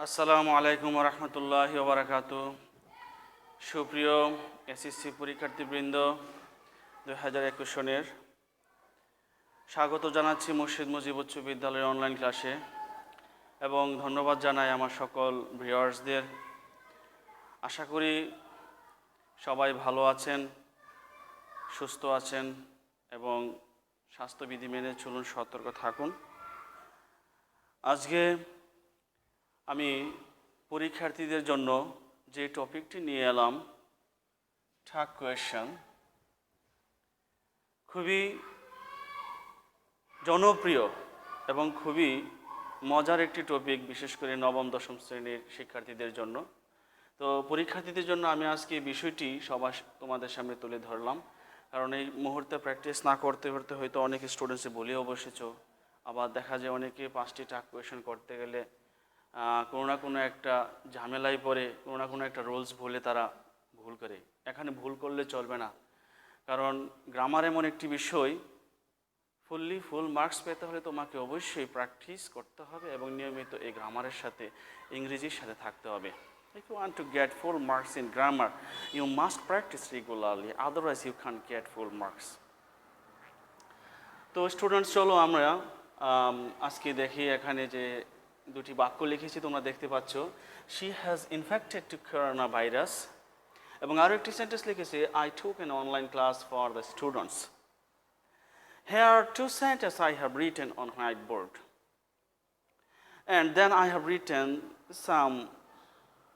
আসসালামু আলাইকুম রহমতুল্লাহি ওয়া বারাকাতুহু। সুপ্রিয় এসএসসি পরীক্ষার্থীবৃন্দ, 2021 সনের স্বাগত জানাচ্ছি মুর্শিদ মুজিব উচ্চ বিদ্যালয়ের অনলাইন ক্লাসে এবং ধন্যবাদ জানাই আমার সকল ভিউয়ার্সদের। আশা করি সবাই ভালো আছেন, সুস্থ আছেন এবং স্বাস্থ্যবিধি মেনে চলুন, সতর্ক থাকুন। আজকে আমি পরীক্ষার্থীদের জন্য যে টপিকটি নিয়ে এলাম, ঠাক কোয়েশ্চেন, খুবই জনপ্রিয় এবং খুবই মজার একটি টপিক, বিশেষ করে নবম দশম শ্রেণীর শিক্ষার্থীদের জন্য। তো পরীক্ষার্থীদের জন্য আমি আজকে এই বিষয়টি তোমাদের সামনে তুলে ধরলাম, কারণ এই মুহূর্তে প্র্যাকটিস না করতে করতে হয়তো অনেক স্টুডেন্টসে বলেও বসেছ, আবার দেখা যায় অনেকে 5টি ঠাক কোয়েশ্চেন করতে গেলে কোনো না কোনো একটা ঝামেলায় পড়ে, কোনো না কোনো একটা রুলস ভুলে তারা ভুল করে। এখানে ভুল করলে চলবে না, কারণ গ্রামার এমন একটি বিষয়, ফুল মার্কস পেতে হলে তোমাকে অবশ্যই প্র্যাকটিস করতে হবে এবং নিয়মিত এই গ্রামারের সাথে, ইংরেজির সাথে থাকতে হবে। If you want to get full marks in grammar, you must practice regularly, otherwise you can't get full marks. তো স্টুডেন্টস, চলো আমরা আজকে দেখি এখানে যে দুটি বাক্য লিখেছি তোমরা দেখতে পাচ্ছ, she has infected to coronavirus, এবং আরও একটি সেন্টেন্স লিখেছে, I took an online class for the students. Here are two sentences I have written on whiteboard, and then I have written some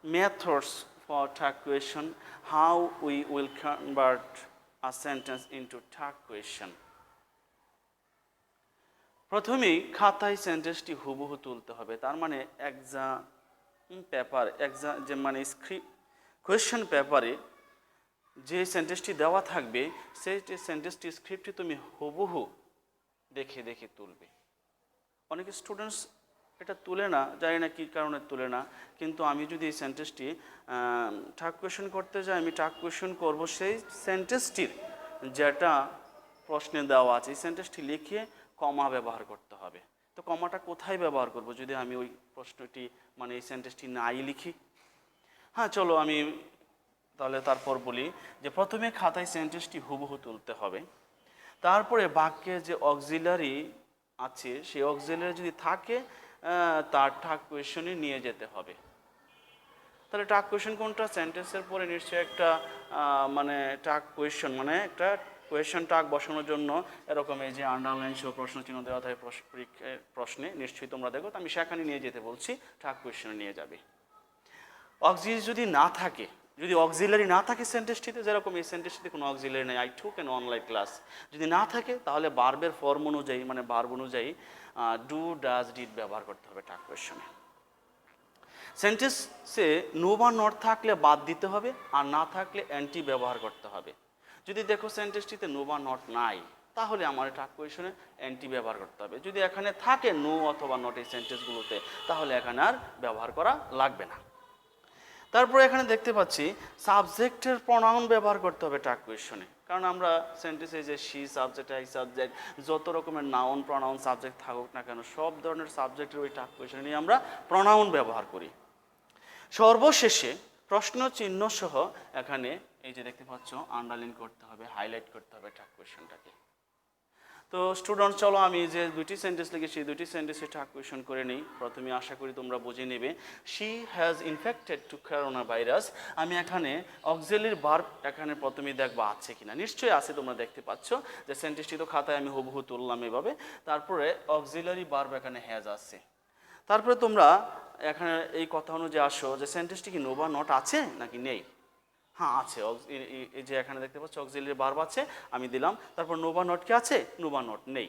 methods for tag question, how we will convert a sentence into tag question. প্রথমেই খাতায় সেন্টেন্সটি হুবহু তুলতে হবে, তার মানে exam paper যে মানে question পেপারে যে সেন্টেন্সটি দেওয়া থাকবে সেই সেন্টেন্সটি স্ক্রিপ্টটি তুমি হুবহু দেখে দেখে তুলবে। অনেক স্টুডেন্টস এটা তুলে না, জানি না কী কারণে তুলে না, কিন্তু আমি যদি এই সেন্টেন্সটি টাগ কোয়েশ্চেন করতে যাই, আমি টাগ কোয়েশ্চেন করবো সেই সেন্টেন্সটির যেটা প্রশ্নে দেওয়া আছে, এই সেন্টেন্সটি লিখে কমা ব্যবহার করতে হবে। তো কমাটা কোথায় ব্যবহার করব যদি আমি ওই প্রশ্নটি মানে এই সেন্টেন্সটি নাই লিখি? হ্যাঁ, চলো আমি তাহলে তারপর বলি যে প্রথমে খাতায় সেন্টেন্সটি হুবহু তুলতে হবে, তারপরে বাক্যে যে অক্সিলারি আছে সেই অক্সিলারি যদি থাকে তার টাগ কোয়েশ্চনে নিয়ে যেতে হবে। তাহলে টাগ কোয়েশ্চন কোনটা? সেন্টেন্সের পরে নিশ্চয়ই একটা মানে টাগ কোয়েশ্চন, মানে একটা কোয়েশ্চন টাগ বসানোর জন্য এরকম এই যে আন্ডারলাইন সহ প্রশ্ন চিহ্ন দেওয়া থাকে প্রশ্নে, নিশ্চয়ই তোমরা দেখো, তো আমি সেখানে নিয়ে যেতে বলছি, টাগ কোয়েশ্চনে নিয়ে যাবে। অক্সিলারি যদি না থাকে, যদি অক্সিলারি না থাকে সেন্টেন্সটিতে, যেরকম এই সেন্টেন্সটিতে কোনো অক্সিলারি নেই, I took an online class, যদি না থাকে তাহলে ভার্বের ফর্ম অনুযায়ী, মানে ভার্ব অনুযায়ী ডু, ডাজ, ডিড ব্যবহার করতে হবে টাগ কোয়েশ্চনে। সেন্টেন্সে নো বা নট থাকলে বাদ দিতে হবে, আর না থাকলে অ্যান্টি ব্যবহার করতে হবে। যদি দেখো সেন্টেন্সটিতে নো বা নট নাই, তাহলে আমার টাগ কোয়েশ্চনে অ্যান্টি ব্যবহার করতে হবে। যদি এখানে থাকে নো অথবা নট এই সেন্টেন্সগুলোতে, তাহলে এখানে আর ব্যবহার করা লাগবে না। তারপরে এখানে দেখতে পাচ্ছি সাবজেক্টের প্রনাউন ব্যবহার করতে হবে টাগ কোয়েশ্চনে, কারণ আমরা সেন্টেন্সে যে শি সাবজেক্ট, আই সাবজেক্ট, যত রকমের নাউন প্রনাউন সাবজেক্ট থাকুক না কেন, সব ধরনের সাবজেক্টের ওই টাগ কোয়েশ্চনে নিয়ে আমরা প্রনাউন ব্যবহার করি। সর্বশেষে প্রশ্ন চিহ্ন সহ এখানে এই যে দেখতে পাচ্ছ আন্ডারলাইন করতে হবে, হাইলাইট করতে হবে টাগ কোয়েশ্চনটাকে। তো স্টুডেন্ট, চলো আমি যে দুটি সেন্টেন্স লিখেছি সেই দুটি সেন্টেন্সে টাগ কোয়েশ্চন করে নিই। প্রথমে আশা করি তোমরা বুঝে নেবে, she has infected to corona virus. আমি এখানে অক্সিলারি ভার্ব এখানে প্রথমেই দেখবো আছে কিনা, নিশ্চয়ই আছে, তোমরা দেখতে পাচ্ছ যে সেন্টেন্সটি তো খাতায় আমি হুবহু তুললাম এভাবে। তারপরে অক্সিলারি ভার্ব এখানে হ্যাজ আছে। তারপরে তোমরা এখানে এই কথা অনুযায়ী আসো যে সেন্টেন্সটি কি নো বা নট আছে নাকি নেই? হ্যাঁ, আছে। এই যে এখানে দেখতে পাচ্ছ অক্সিলারি ভার্ব আছে, আমি দিলাম। তারপর নো বা নট কি আছে? নো বা নট নেই।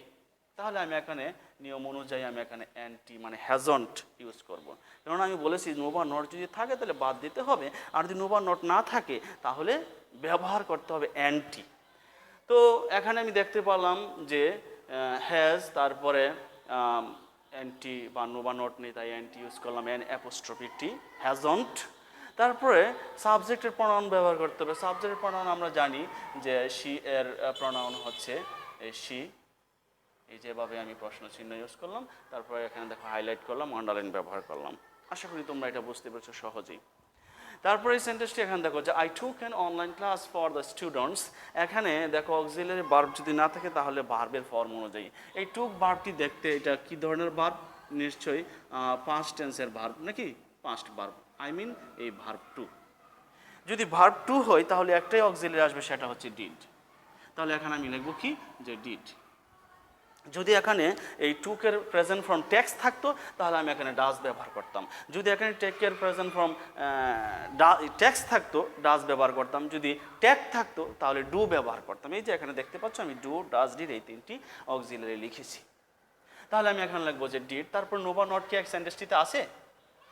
তাহলে আমি এখানে নিয়ম অনুযায়ী আমি এখানে অ্যান্টি মানে হ্যাজন্ট ইউজ করব, কেননা আমি বলেছি নো বা নট যদি থাকে তাহলে বাদ দিতে হবে, আর যদি নো বা নট না থাকে তাহলে ব্যবহার করতে হবে অ্যান্টি। তো এখানে আমি দেখতে পেলাম যে হ্যাজ, তারপরে অ্যান্টি বা নো বা নট নেই, তাই অ্যান্টি ইউজ করলাম, এন অ্যাপোস্ট্রফি টি, হ্যাজন্ট। তারপরে সাবজেক্টের প্রনাউন ব্যবহার করতে হবে। সাবজেক্টের প্রনাউন আমরা জানি যে শি এর প্রনাউন হচ্ছে শি, এই যেভাবে আমি প্রশ্ন চিহ্ন ইউজ করলাম, তারপরে এখানে দেখো হাইলাইট করলাম, আন্ডারলাইন ব্যবহার করলাম। আশা করি তোমরা এটা বুঝতে পেরেছো সহজেই। তারপরে এই সেন্টেন্সটি এখানে দেখো যে I took an online class for the students. এখানে দেখো অক্সিলারি ভার্ব যদি না থাকে তাহলে ভার্বের ফর্ম অনুযায়ী এই টুক ভার্বটি দেখতে এটা কি ধরনের ভার্ব? নিশ্চয়ই পাস্ট টেন্সের ভার্ব নাকি, পাস্ট ভার্ব, আই মিন এই ভার্ব টু। যদি ভার্ব টু হয় তাহলে একটাই অক্সিলারি আসবে, সেটা হচ্ছে ডিড। তাহলে এখানে আমি লিখবো কি, যে ডিড। যদি এখানে এই টুকের প্রেজেন্ট ফর্ম টেক্স থাকতো তাহলে আমি এখানে ডাজ ব্যবহার করতাম। যদি এখানে টেকের প্রেজেন্ট ফর্ম টেক্স থাকতো ডাজ ব্যবহার করতাম, যদি টেক থাকতো তাহলে ডু ব্যবহার করতাম। এই যে এখানে দেখতে পাচ্ছ আমি ডু, ডাজ, ডিড এই তিনটি অক্সিলারি লিখেছি। তাহলে আমি এখানে লিখবো যে ডিড। তারপর নো বা নট কি এক সেন্টেন্সটিতে আছে?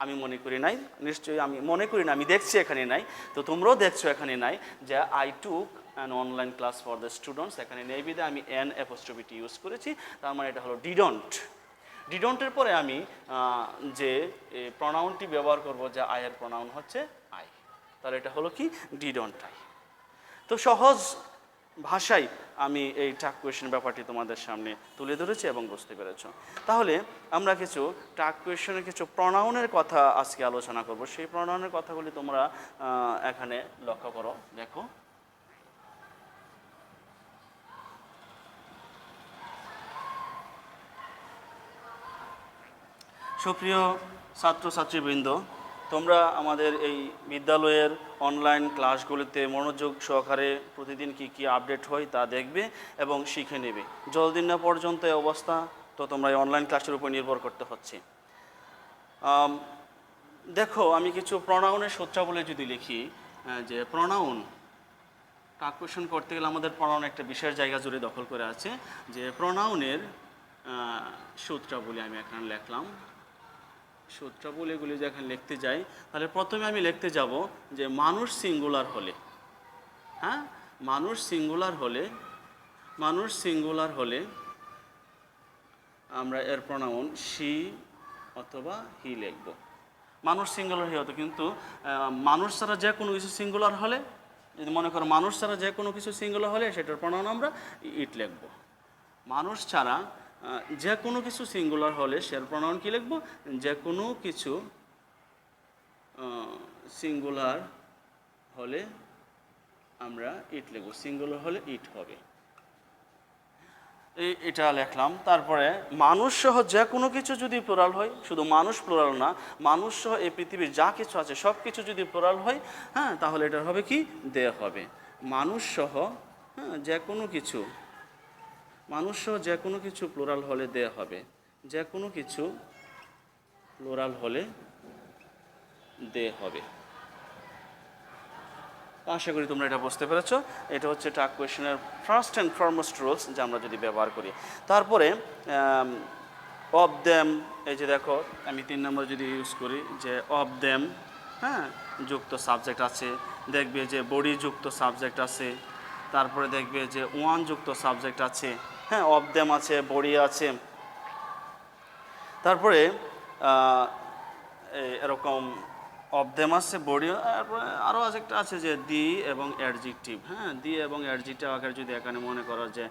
আমি মনে করি নাই, নিশ্চয়ই আমি মনে করি না, আমি দেখছি এখানে নাই, তো তোমরাও দেখছো এখানে নাই। যে I took an online class for the students, এখানে নেই বিধে আমি এন অ্যাপোস্ট্রফিটি ইউজ করেছি, তার মানে এটা হলো ডিডন্ট। ডিডন্টের পরে আমি যে প্রনাউনটি ব্যবহার করব, যে আয়ের প্রনাউন হচ্ছে আই, তাহলে এটা হলো কি, ডিডন্ট আই। তো সহজ ভাষায় আমি এই টাক কোয়েশন ব্যাপারটি তোমাদের সামনে তুলে ধরেছি এবং বুঝতে পেরেছ। তাহলে আমরা কিছু টাক কোয়েশনের কিছু প্রনাউনের কথা আজকে আলোচনা করব। সেই প্রনাউনের কথাগুলি তোমরা এখানে লক্ষ্য করো, দেখো। সুপ্রিয় ছাত্রছাত্রীবৃন্দ, তোমরা আমাদের এই বিদ্যালয়ের অনলাইন ক্লাসগুলিতে মনোযোগ সহকারে প্রতিদিন কি কি আপডেট হয় তা দেখবে এবং শিখে নেবে। যতদিন না পর্যন্ত এই অবস্থা, তো তোমরা এই অনলাইন ক্লাসের উপর নির্ভর করতে হচ্ছে। দেখো, আমি কিছু প্রনাউনের সূত্রাবলী যদি লিখি, যে প্রনাউন টাক কোয়েশন করতে গেলে আমাদের প্রনাউন একটা বিশেষ জায়গা জুড়ে দখল করে আছে। যে প্রনাউনের সূত্রাবলী আমি এখানে লিখলাম। সূত্রাবলীগুলি যখন লিখতে যাই, তাহলে প্রথমে আমি লিখতে যাব যে মানুষ সিঙ্গুলার হলে, হ্যাঁ, মানুষ সিঙ্গুলার হলে আমরা এর প্রনাউন শি অথবা হি লিখব। মানুষ সিঙ্গুলার হি হতো, কিন্তু মানুষ ছাড়া যে কোনো কিছু সিঙ্গুলার হলে, যদি মনে করো মানুষ ছাড়া যে কোনো কিছু সিঙ্গুলার হলে সেটার প্রনাউন আমরা ইট লিখব। মানুষ ছাড়া যে কোনো কিছু সিঙ্গুলার হলে সের প্রনাউন কি লিখব? যে কোনো কিছু সিঙ্গুলার হলে আমরা ইট লিখব, সিঙ্গুলার হলে ইট হবে, এটা লিখলাম। তারপরে মানুষ সহ যে কোনো কিছু যদি প্লুরাল হয়, শুধু মানুষ প্লুরাল না, মানুষ সহ এই পৃথিবীর যা কিছু আছে সব কিছু যদি প্লুরাল হয়, হ্যাঁ, তাহলে এটা হবে কি, দে হবে। মানুষ সহ, হ্যাঁ, যে কোনো কিছু, মানুষ সহ যে কোনো কিছু প্লুরাল হলে দে হবে, যে কোনো কিছু প্লুরাল হলে দে হবে। আশা করি তোমরা এটা বুঝতে পেরেছো। এটা হচ্ছে টাক কোয়েশনের ফার্স্ট অ্যান্ড ফরমোস্ট রুলস, যা আমরা যদি ব্যবহার করি। তারপরে অফ দেম, এই যে দেখো আমি 3 নম্বর যদি ইউজ করি, যে অফ দেম, হ্যাঁ, যুক্ত সাবজেক্ট আছে, দেখবে যে বডি যুক্ত সাবজেক্ট আছে, তারপরে দেখবে যে ওয়ান যুক্ত সাবজেক্ট আছে, হ্যাঁ, অফ দেম আছে, বডি আছে, তারপরে এরকম অফ দেম আছে, বডি, আরও একটা আছে যে দি এবং অ্যাডজেক্টিভ, হ্যাঁ, দি এবং অ্যাডজেক্টিভ আকারে যদি এখানে মনে করো যে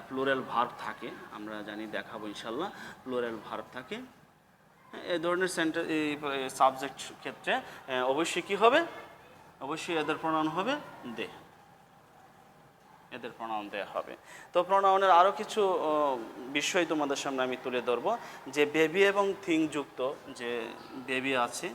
প্লুরাল ভার্ব থাকে, আমরা জানি, দেখাবো ইনশাল্লাহ, প্লুরাল ভার্ব থাকে, এই ধরনের এই সাবজেক্ট ক্ষেত্রে অবশ্যই কী হবে, অবশ্যই এদের প্রনাউন হবে দে, এদের প্রনাউন দেওয়া হবে। তো প্রনাউনের আরও কিছু বিষয় তোমাদের সামনে আমি তুলে ধরবো, যে বেবি এবং থিং যুক্ত যে বেবি আছে,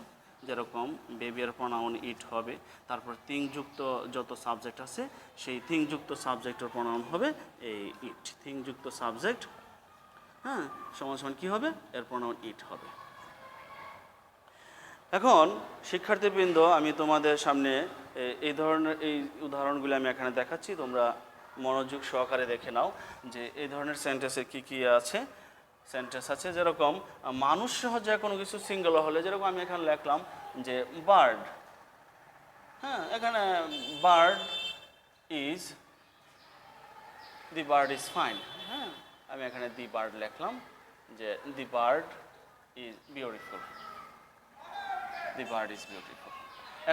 যেরকম বেবির প্রনাউন ইট হবে, তারপর থিং যুক্ত যত সাবজেক্ট আছে সেই থিং যুক্ত সাবজেক্টের প্রনাউন হবে এই ইট, থিং যুক্ত সাবজেক্ট, হ্যাঁ, সমান সমান কী হবে, এর প্রনাউন ইট হবে। এখন শিক্ষার্থীবৃন্দ, আমি তোমাদের সামনে এই ধরনের এই উদাহরণগুলি আমি এখানে দেখাচ্ছি, তোমরা মনোযোগ সহকারে দেখে নাও যে এই ধরনের সেন্টেন্সে কী কী আছে। সেন্টেন্স আছে যেরকম মানুষ সহ যে কোনো কিছু সিঙ্গুলার হলে, যেরকম আমি এখানে লিখলাম যে বার্ড, হ্যাঁ, এখানে bird is, the bird is fine, হ্যাঁ, আমি এখানে দি বার্ড লিখলাম, যে the bird is beautiful, the bird is beautiful.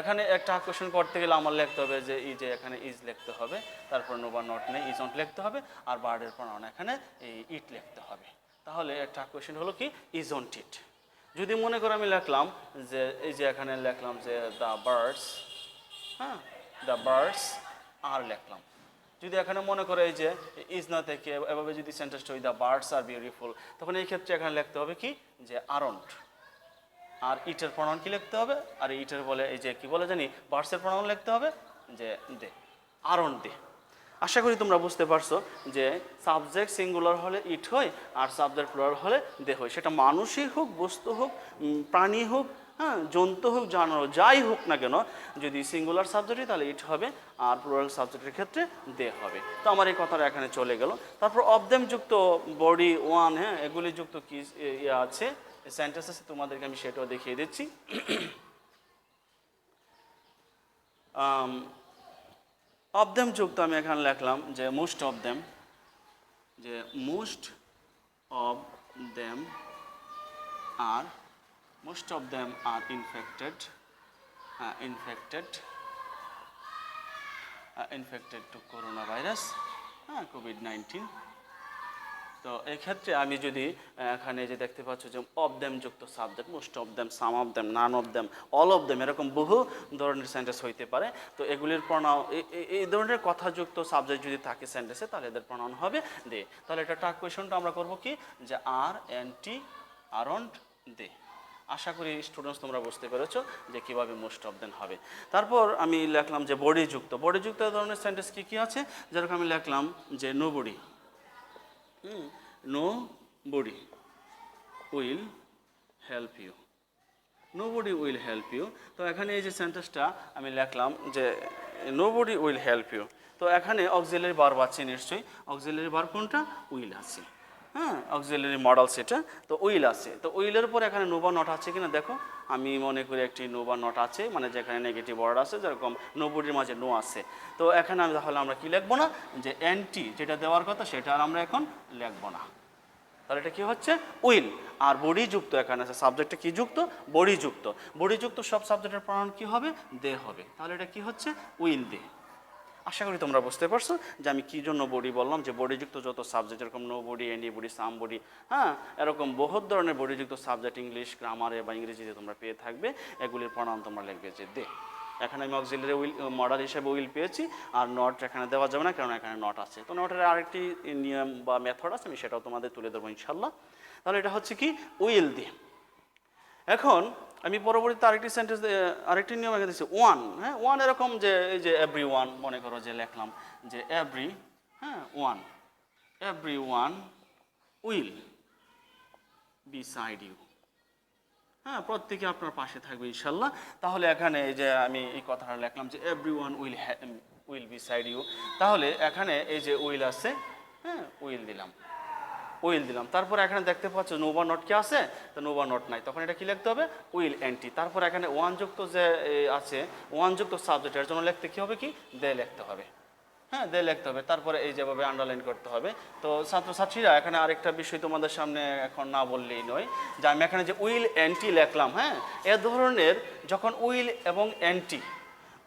এখানে একটা কোশ্চেন করতে গেলে আমার লিখতে হবে যে এই যে এখানে ইজ লিখতে হবে, তারপর নো বা নট নেই, ইজ নট লিখতে হবে, আর বার্ডের প্রনাউন এখানে এই ইট লিখতে হবে। তাহলে একটা কোশ্চেন হলো কি, ইজ অন্ট ইট। যদি মনে করো আমি লিখলাম যে এই যে এখানে লিখলাম যে দ্য বার্ডস, হ্যাঁ, দ্য বার্ডস আর লিখলাম। যদি এখানে মনে করো এই যে ইজ না থেকে এভাবে যদি সেন্টেন্সটা ওই দ্য বার্ডস আর বিউটিফুল, তখন এই ক্ষেত্রে এখানে লিখতে হবে কি যে আরন্ট। আর ইটের প্রণয়ন কি লিখতে হবে, আর ইটের বলে এই যে কি বলে জানি বার্ডসের প্রণয়ন লিখতে হবে যে দে, আরন্ট দে। আশা করি তোমরা বুঝতে পারছো যে সাবজেক্ট সিঙ্গুলার হলে ইট হয় আর সাবজেক্ট প্লুরাল হলে দে হয়। সেটা মানুষই হোক, বস্তু হোক, প্রাণী হোক, হ্যাঁ, জন্তু হোক, জানোয়ার, যাই হোক না কেন, যদি সিঙ্গুলার সাবজেক্টই তাহলে ইট হবে আর প্লুরাল সাবজেক্টের ক্ষেত্রে দে হবে। তো আমার এই কথাটা এখানে চলে গেল। তারপর অফ দেম যুক্ত বডি ওয়ান, হ্যাঁ, এগুলি যুক্ত কি ইয়ে আছে সেন্টেন্স আছে, তোমাদেরকে আমি সেটাও দেখিয়ে দিচ্ছি। অফ দেম যুক্ত আমি এখানে লিখলাম যে মোস্ট অফ দেম, যে most of them are most of them are infected to corona virus, হ্যাঁ, কোভিড-19। তো এই ক্ষেত্রে আমি যদি এখানে যে দেখতে পাচ্ছ যে অফ দেম যুক্ত subject, most of them, some of them, none of them, all of them, এরকম বহু ধরনের সেন্টেন্স হইতে পারে। তো এগুলির প্রনাউন, এই ধরনের কথাযুক্ত সাবজেক্ট যদি থাকে সেন্টেন্সে, তাহলে এদের প্রনাউন হবে দে। তাহলে এটা টাগ কোয়েশনটা আমরা করব কি যে আর এন টি, আরন্ট, দে। আশা করি স্টুডেন্টস তোমরা বুঝতে পেরেছো যে কীভাবে মোস্ট অফ দেম হবে। তারপর আমি লিখলাম যে বডিযুক্ত। বডিযুক্ত ধরনের সেন্টেন্স কী কী আছে, যেরকম আমি লিখলাম যে nobody, nobody will help you, nobody will help you। তো এখানে এই যে সেন্টেন্সটা আমি লিখলাম যে nobody will help you, তো এখানে অক্সিলারি ভার্ব আছে নিশ্চয়ই। অক্সিলারি ভার্ব কোনটা, উইল আছে, হ্যাঁ, অক্সিলারি মডেল সেটা। তো উইল আছে, তো উইলের পর এখানে নো বা নট আছে কিনা দেখো। আমি মনে করি একটি নো বা নট আছে, মানে যেখানে নেগেটিভ ওয়ার্ড আছে, যেরকম নোবডির মাঝে নো আছে। তো এখানে আমি তাহলে আমরা কি লিখবো না, যে এনটি যেটা দেওয়ার কথা সেটা আর আমরা এখন লিখবো না। তাহলে এটা কি হচ্ছে উইল। আর বডি যুক্ত এখানে আছে, সাবজেক্টে কি যুক্ত, বডি যুক্ত। বডি যুক্ত সব সাবজেক্টের প্রনাউন কি হবে, দে হবে। তাহলে এটা কি হচ্ছে উইল দে। আশা করি তোমরা বুঝতে পারছো যে আমি কী জন্য বডি বললাম, যে বডিযুক্ত যত সাবজেক্ট, এরকম নো বডি, এনি বডি, সাম বডি, হ্যাঁ, এরকম বহুত ধরনের বডিযুক্ত সাবজেক্ট ইংলিশ গ্রামারে বা ইংরেজিতে তোমরা পেয়ে থাকবে, এগুলির প্রনাউন তোমরা লিখবে যে দে। এখানে আমি অক্সিলারি উইল মডেল হিসেবে উইল পেয়েছি, আর নট এখানে দেওয়া যাবে না, কারণ এখানে নট আছে। তো নটের আরেকটি নিয়ম বা মেথড আছে, আমি সেটাও তোমাদের তুলে দেবো ইনশাল্লাহ। তাহলে এটা হচ্ছে কি উইল দে। এখন আমি পরবর্তীতে আরেকটি সেন্টেন্স, আরেকটি নিয়ম এখানে দিচ্ছি ওয়ান, হ্যাঁ, ওয়ান এরকম যে এই যে এভরি ওয়ান, মনে করো যে লিখলাম যে এভরি, হ্যাঁ, one, everyone will beside you, হ্যাঁ, প্রত্যেকে আপনার পাশে থাকবে ইনশাল্লাহ। তাহলে এখানে এই যে আমি এই কথাটা লিখলাম যে everyone will beside you, তাহলে এখানে এই যে উইল আছে, হ্যাঁ, উইল দিলাম, উইল দিলাম। তারপর এখানে দেখতে পাচ্ছ নো বা নট কি আছে, তো নো বা নট নাই, তখন এটা কি লিখতে হবে উইল এনটি। তারপর এখানে ওয়ান যুক্ত যে আছে, ওয়ান যুক্ত সাবজেক্ট, এর জন্য লিখতে কি হবে কি দে লিখতে হবে, হ্যাঁ, দে লিখতে হবে। তারপরে এই যেভাবে আন্ডারলাইন করতে হবে। তো ছাত্রছাত্রীরা এখানে আরেকটা বিষয় তোমাদের সামনে এখন না বললেই নয়, যে আমি এখানে যে উইল এনটি লিখলাম, হ্যাঁ, এ ধরনের যখন উইল এবং এনটি,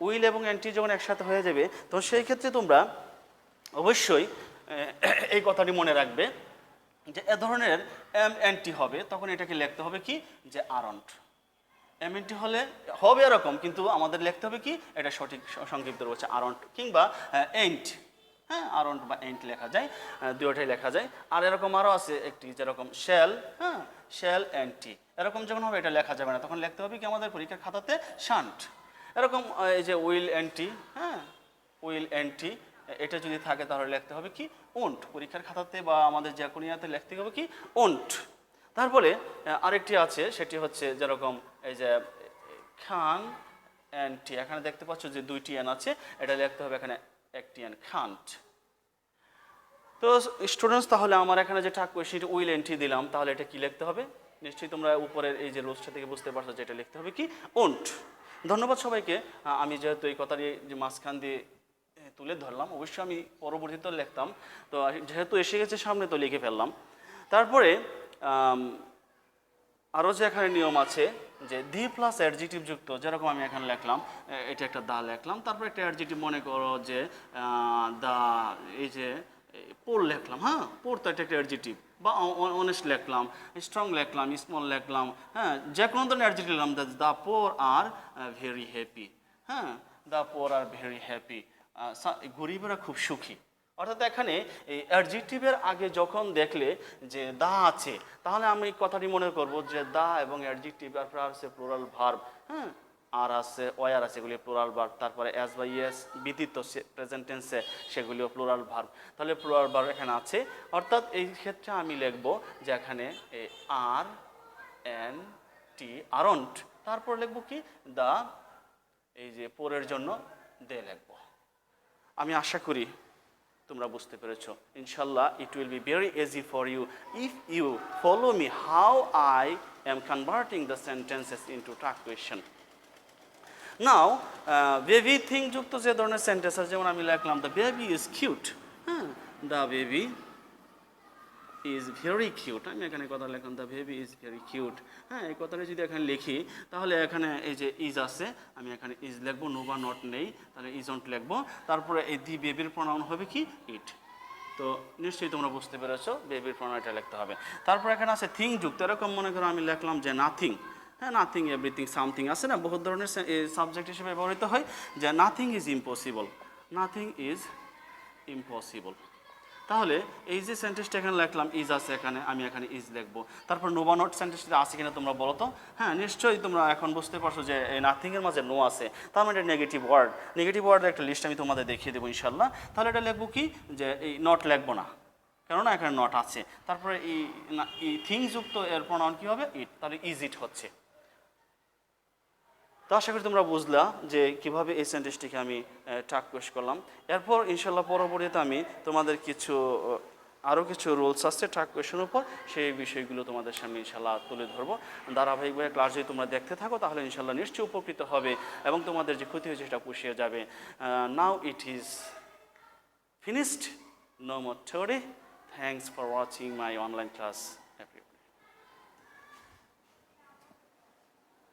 উইল এবং এনটি যখন একসাথে হয়ে যাবে, তো সেই ক্ষেত্রে তোমরা অবশ্যই এই কথাটি মনে রাখবে যে এ ধরনের এম এনটি হবে, তখন এটাকে লিখতে হবে কি যে আরন্ট। এম এনটি হলে হবে এরকম, কিন্তু আমাদের লিখতে হবে কি এটা সঠিক সংক্ষিপ্ত রয়েছে আরন্ট কিংবা এন্ট, হ্যাঁ, আরন্ট বা এন্ট লেখা যায়, দুটোটাই লেখা যায়। আর এরকম আরও আছে একটি, যেরকম শেল, হ্যাঁ, শেল এনটি, এরকম যখন হবে এটা লেখা যাবে না, তখন লিখতে হবে কি আমাদের পরীক্ষার খাতাতে শান্ট। এরকম এই যে উইল এনটি, হ্যাঁ, উইল এনটি, এটা যদি থাকে তাহলে লিখতে হবে কি ওন্ট, পরীক্ষার খাতাতে বা আমাদের যে কোনো ইয়াতে লিখতে হবে কি ওন্ট। তারপরে আরেকটি আছে, সেটি হচ্ছে যেরকম এই যে খান অ্যান্ড টি, এখানে দেখতে পাচ্ছ যে দুইটি এন আছে, এটা লিখতে হবে এখানে একটি এন, খান্ট। তো স্টুডেন্টস, তাহলে আমার এখানে যে টাগ কোয়েশ্চেনটি উইল এন টি দিলাম, তাহলে এটা কি লিখতে হবে, নিশ্চয়ই তোমরা উপরের এই যে রুলসটা থেকে বুঝতে পারছো যে এটা লিখতে হবে কি ওন্ট। ধন্যবাদ সবাইকে। আমি যেহেতু এই কথাটি যে মাঝখান দিয়ে তুলে ধরলাম, অবশ্যই আমি পরবর্তীতে লিখতাম, তো যেহেতু এসে গেছে সামনে তো লিখে ফেললাম। তারপরে আরও যে এখানে নিয়ম আছে যে দি প্লাস অ্যাডজেক্টিভ যুক্ত, যেরকম আমি এখানে লিখলাম, এটা একটা দা লিখলাম, তারপর একটা অ্যাডজেক্টিভ, মনে করো যে দা, এই যে পোর লিখলাম, হ্যাঁ পোর তো একটা অ্যাডজেক্টিভ, বা অনেস্ট লিখলাম, স্ট্রং লিখলাম, স্মল লিখলাম, হ্যাঁ যে কোনো ধরনের অ্যাডজেক্টিভ লিখলাম। The poor are very happy, হ্যাঁ the poor are very happy, গরিবরা খুব সুখী। অর্থাৎ এখানে এই অ্যাডজেক্টিভের আগে যখন দেখলে যে দা আছে, তাহলে আমি এই কথাটি মনে করব যে দা এবং অ্যাডজেক্টিভ, তারপরে আছে প্লুরাল ভার্ব, হ্যাঁ আর আছে ওয়ার আছে, এগুলি প্লুরাল ভার্ব, তারপরে এস বা ইয়েস ব্যতীত প্রেজেন্ট টেন্সে সেগুলিও প্লুরাল ভার্ব। তাহলে প্লুরাল ভার্ব এখানে আছে, অর্থাৎ এই ক্ষেত্রে আমি লিখব যে এখানে আর এন টি আরন্ট, তারপর লিখব কি দা, এই যে পোরের জন্য দে লিখব। আমি আশা করি তোমরা বুঝতে পেরেছো। ইনশাল্লাহ it will be very easy for you if you follow me how I am converting the sentences into truck question. Now baby thing যুক্ত যে ধরনের সেন্টেন্স আছে, যেমন আমি লিখলাম দ্য বেবি ইজ কিউট, হ্যাঁ the baby is very cute, আমি এখানে কথা লিখলাম the baby is very cute, হ্যাঁ এই কথাটা যদি এখানে লিখি তাহলে এখানে এই যে ইজ আছে, আমি এখানে ইজ লিখবো, নো বা নট নেই, তাহলে ইজন্ট লিখবো, তারপরে এই দি বেবির প্রনাউন হবে কি ইট। তো নিশ্চয়ই তোমরা বুঝতে পেরেছো বেবির প্রনাউন এটা লিখতে হবে। তারপর এখানে আছে থিং যুক্ত, এরকম মনে করো আমি লিখলাম যে নাথিং, হ্যাঁ নাথিং এভরিথিং সামথিং আছে না, বহু ধরনের সাবজেক্ট হিসেবে ব্যবহৃত হয়, যে nothing is impossible, nothing is impossible. তাহলে এই যে সেন্টেন্সটা এখানে লিখলাম ইজ আছে এখানে, আমি এখানে ইজ লিখবো। তারপর নো বা নট সেন্টেন্সটা আছে কিনা তোমরা বলো তো। হ্যাঁ নিশ্চয়ই তোমরা এখন বুঝতে পারছো যে এই নাথিংয়ের মাঝে নো আছে, তার মানে নেগেটিভ ওয়ার্ড, নেগেটিভ ওয়ার্ডের একটা লিস্ট আমি তোমাদের দেখিয়ে দেবো ইনশাল্লাহ। তাহলে এটা লিখবো কি যে এই নট লিখবো না, কেননা এখানে নট আছে। তারপরে এই থিং যুক্ত এর প্রনাউন কী হবে ইট, তাহলে ইজ ইট হচ্ছে। তো আশা করি তোমরা বুঝলা যে কিভাবে এই সেন্টেন্সটিকে আমি ট্রাক কোয়েশ্চ করলাম। এরপর ইনশাল্লাহ পরবর্তীতে আমি তোমাদের আরও কিছু রুলস আছে ট্রাক কোয়েশ্চেনের উপর, সেই বিষয়গুলো তোমাদের সামনে ইনশাল্লাহ তুলে ধরবো। ধারাবাহিকভাবে ক্লাস যদি তোমরা দেখতে থাকো তাহলে ইনশাল্লাহ নিশ্চয়ই উপকৃত হবে এবং তোমাদের যে ক্ষতি হয়েছে সেটা পুষিয়ে যাবে। Now it is finished, no more theory. Thanks for watching my online class.